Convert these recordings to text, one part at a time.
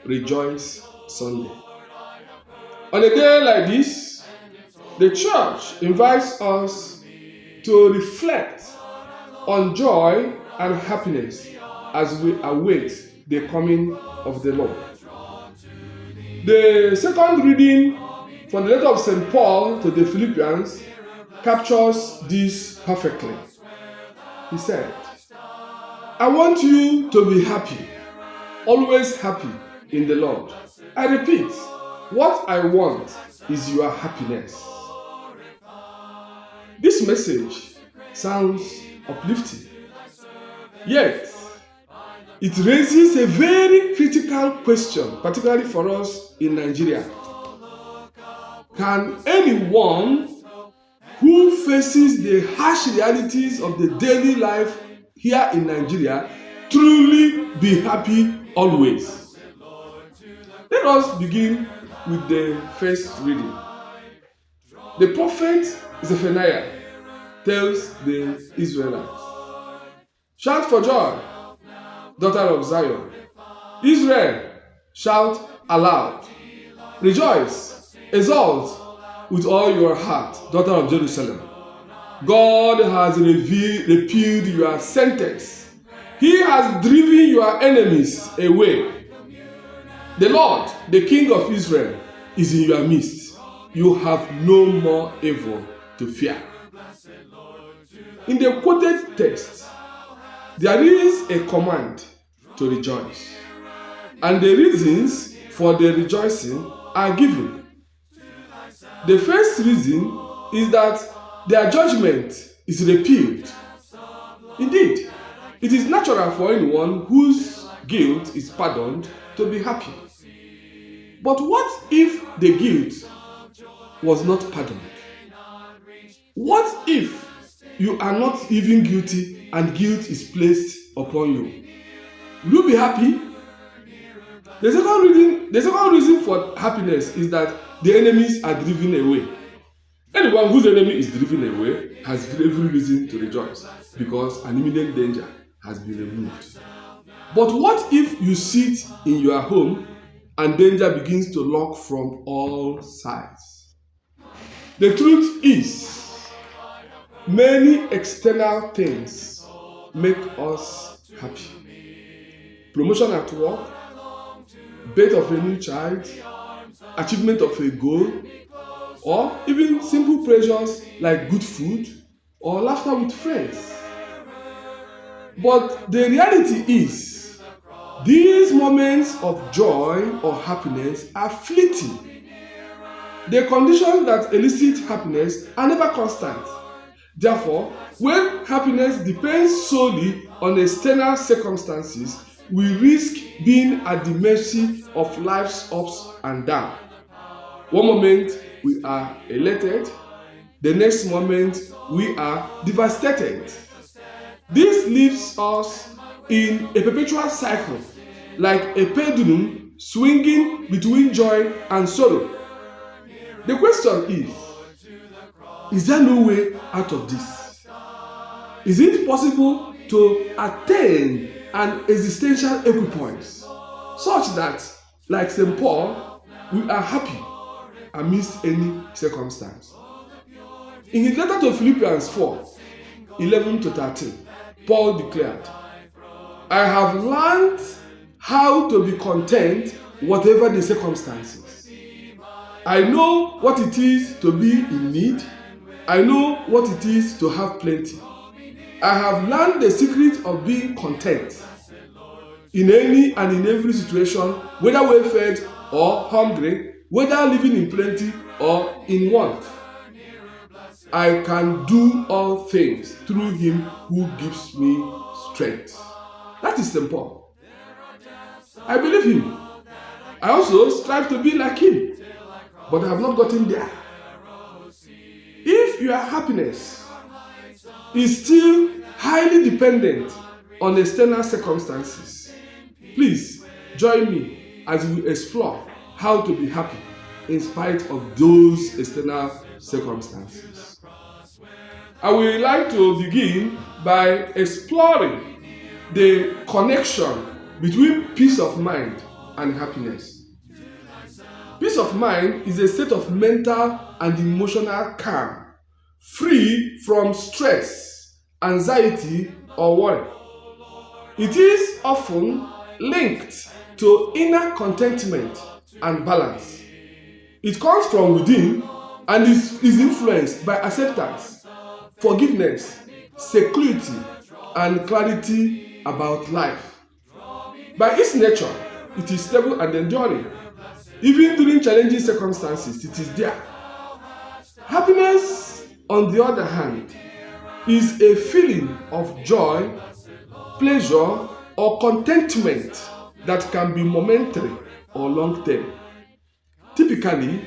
Rejoice Sunday. On a day like this, the church invites us to reflect on joy and happiness as we await the coming of the Lord. The second reading from the letter of St. Paul to the Philippians captures this perfectly. He said, I want you to be happy, always happy in the Lord. I repeat, what I want is your happiness. This message sounds uplifting, yet it raises a very critical question, particularly for us in Nigeria. Can anyone who faces the harsh realities of the daily life here in Nigeria truly be happy always? Let us begin with the first reading. The prophet Zephaniah tells the Israelites, shout for joy, daughter of Zion. Israel, shout aloud. Rejoice, exult with all your heart, daughter of Jerusalem. God has repealed your sentence. He has driven your enemies away. The Lord, the King of Israel, is in your midst. You have no more evil to fear. In the quoted text, there is a command to rejoice, and the reasons for the rejoicing are given. The first reason is that their judgment is repealed. Indeed, it is natural for anyone whose guilt is pardoned to be happy. But what if the guilt was not pardoned? What if you are not even guilty and guilt is placed upon you? Will you be happy? The second reason for happiness is that the enemies are driven away. Anyone whose enemy is driven away has every reason to rejoice because an imminent danger has been removed. But what if you sit in your home and danger begins to lurk from all sides? The truth is, many external things make us happy. Promotion at work, birth of a new child, achievement of a goal, or even simple pleasures like good food or laughter with friends. But the reality is, these moments of joy or happiness are fleeting. The conditions that elicit happiness are never constant. Therefore, when happiness depends solely on external circumstances, we risk being at the mercy of life's ups and downs. One moment we are elated, the next moment we are devastated. This leaves us in a perpetual cycle, like a pendulum swinging between joy and sorrow. The question is there no way out of this? Is it possible to attain an existential equipoise such that, like St. Paul, we are happy amidst any circumstance? In his letter to Philippians 4:11-13, Paul declared, I have learned how to be content whatever the circumstances. I know what it is to be in need. I know what it is to have plenty. I have learned the secret of being content in any and in every situation, whether well-fed or hungry, whether living in plenty or in want. I can do all things through him who gives me strength. That is St. Paul. I believe him. I also strive to be like him, but I have not gotten there. If your happiness is still highly dependent on external circumstances, please join me as we explore how to be happy in spite of those external circumstances. I would like to begin by exploring the connection between peace of mind and happiness. Peace of mind is a state of mental and emotional calm, free from stress, anxiety, or worry. It is often linked to inner contentment and balance. It comes from within and is influenced by acceptance, forgiveness, security, and clarity about life. By its nature, it is stable and enduring. Even during challenging circumstances, it is there. Happiness, on the other hand, is a feeling of joy, pleasure, or contentment that can be momentary or long term. Typically,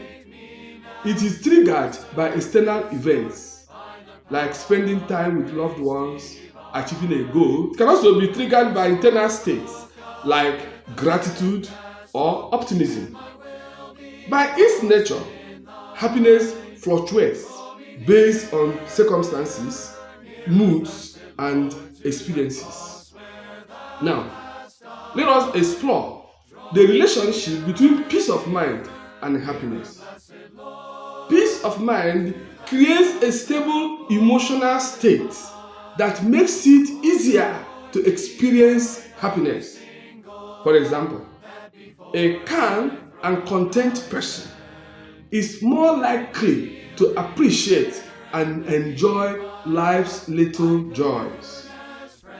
it is triggered by external events like spending time with loved ones, achieving a goal. It can also be triggered by internal states like gratitude or optimism. By its nature, happiness fluctuates based on circumstances, moods, and experiences. Now, let us explore the relationship between peace of mind and happiness. Peace of mind creates a stable emotional state that makes it easier to experience happiness. For example, a calm and content person is more likely to appreciate and enjoy life's little joys.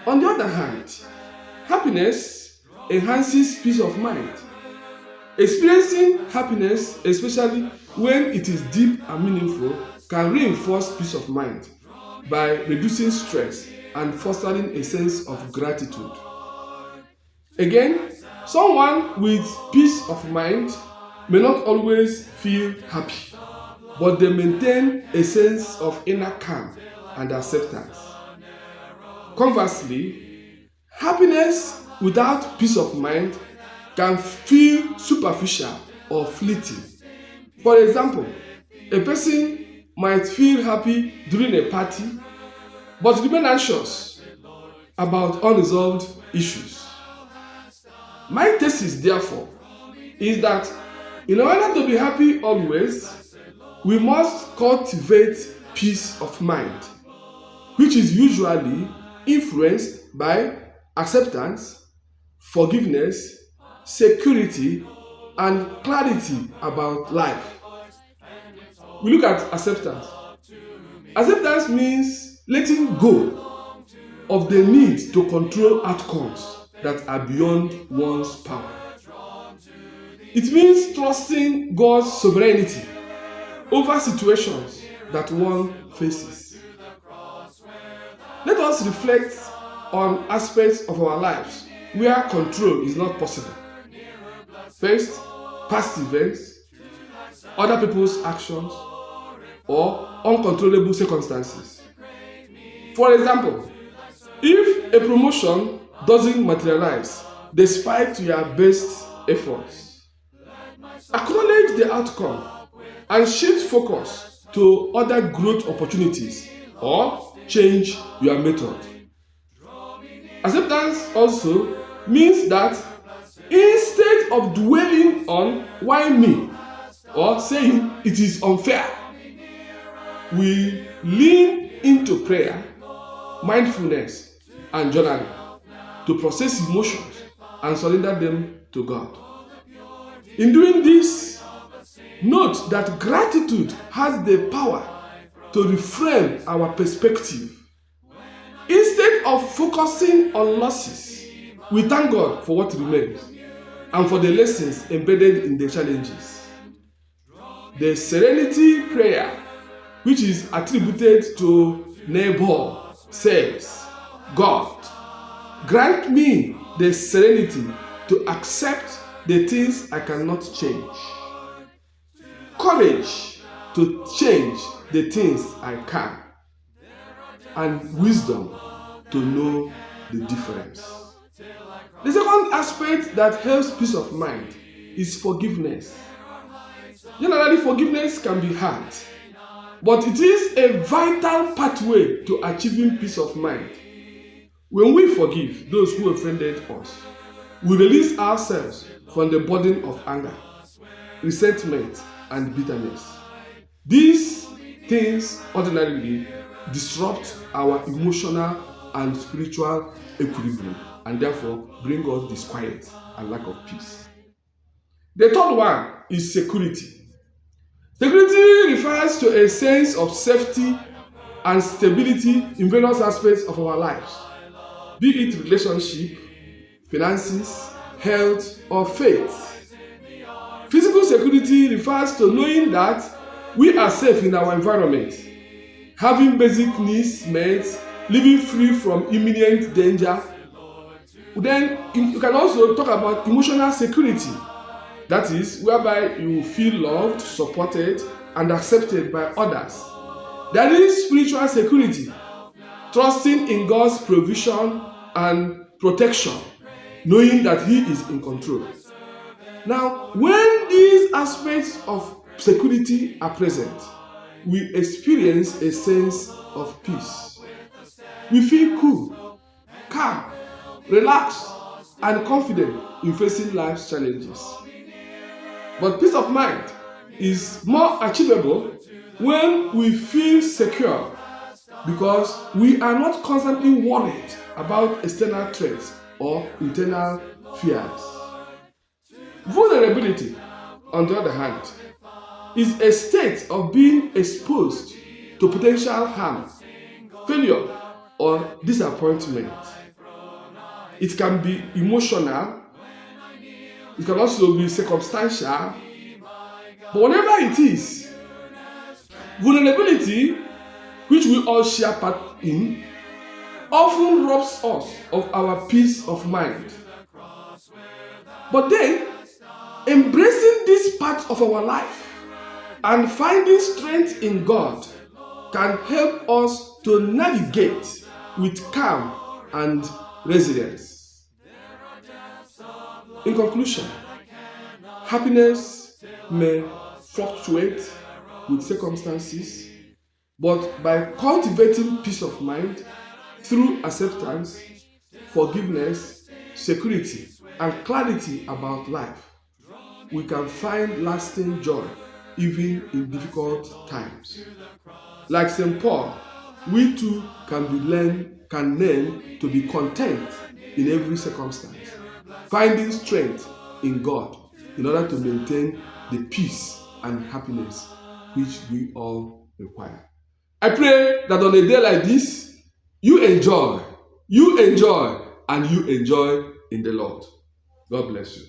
On the other hand, happiness enhances peace of mind. Experiencing happiness, especially when it is deep and meaningful, can reinforce peace of mind by reducing stress and fostering a sense of gratitude. Again, someone with peace of mind may not always feel happy, but they maintain a sense of inner calm and acceptance. Conversely, happiness without peace of mind can feel superficial or fleeting. For example, a person might feel happy during a party but remain anxious about unresolved issues. My thesis, therefore, is that in order to be happy always, we must cultivate peace of mind, which is usually influenced by acceptance, forgiveness, security, and clarity about life. We look at acceptance. Acceptance means letting go of the need to control outcomes that are beyond one's power. It means trusting God's sovereignty over situations that one faces. Let us reflect on aspects of our lives where control is not possible. First, past events, other people's actions, or uncontrollable circumstances. For example, if a promotion doesn't materialize despite your best efforts, acknowledge the outcome and shift focus to other growth opportunities or change your method. Acceptance also means that instead of dwelling on why me or saying it is unfair, we lean into prayer, mindfulness, and journaling to process emotions and surrender them to God. In doing this, note that gratitude has the power to reframe our perspective. Instead of focusing on losses, we thank God for what remains and for the lessons embedded in the challenges. The serenity prayer, which is attributed to Nabal, says, God, grant me the serenity to accept the things I cannot change, courage to change the things I can, and wisdom to know the difference. The second aspect that helps peace of mind is forgiveness. Generally, forgiveness can be hard, but it is a vital pathway to achieving peace of mind. When we forgive those who offended us, We release ourselves from the burden of anger, resentment, and bitterness. These things ordinarily disrupt our emotional and spiritual equilibrium and therefore bring us disquiet and lack of peace. The third one is security. Security refers to a sense of safety and stability in various aspects of our lives, be it relationship, finances, health, or faith. Physical security refers to knowing that we are safe in our environment, having basic needs met, living free from imminent danger. Then you can also talk about emotional security. That is, whereby you feel loved, supported, and accepted by others. There is spiritual security, trusting in God's provision and protection, knowing that He is in control. Now, when these aspects of security are present, we experience a sense of peace. We feel cool, calm, relaxed, and confident in facing life's challenges. But peace of mind is more achievable when we feel secure because we are not constantly worried about external threats or internal fears. Vulnerability, on the other hand, is a state of being exposed to potential harm, failure, or disappointment. It can be emotional, it can also be circumstantial, but whatever it is, vulnerability, which we all share part in, often robs us of our peace of mind. But then, embracing this part of our life and finding strength in God can help us to navigate with calm and resilience. In conclusion, happiness may fluctuate with circumstances, but by cultivating peace of mind through acceptance, forgiveness, security, and clarity about life, we can find lasting joy even in difficult times. Like St. Paul, we too can learn to be content in every circumstance, finding strength in God in order to maintain the peace and happiness which we all require. I pray that on a day like this, you enjoy, and you enjoy in the Lord. God bless you.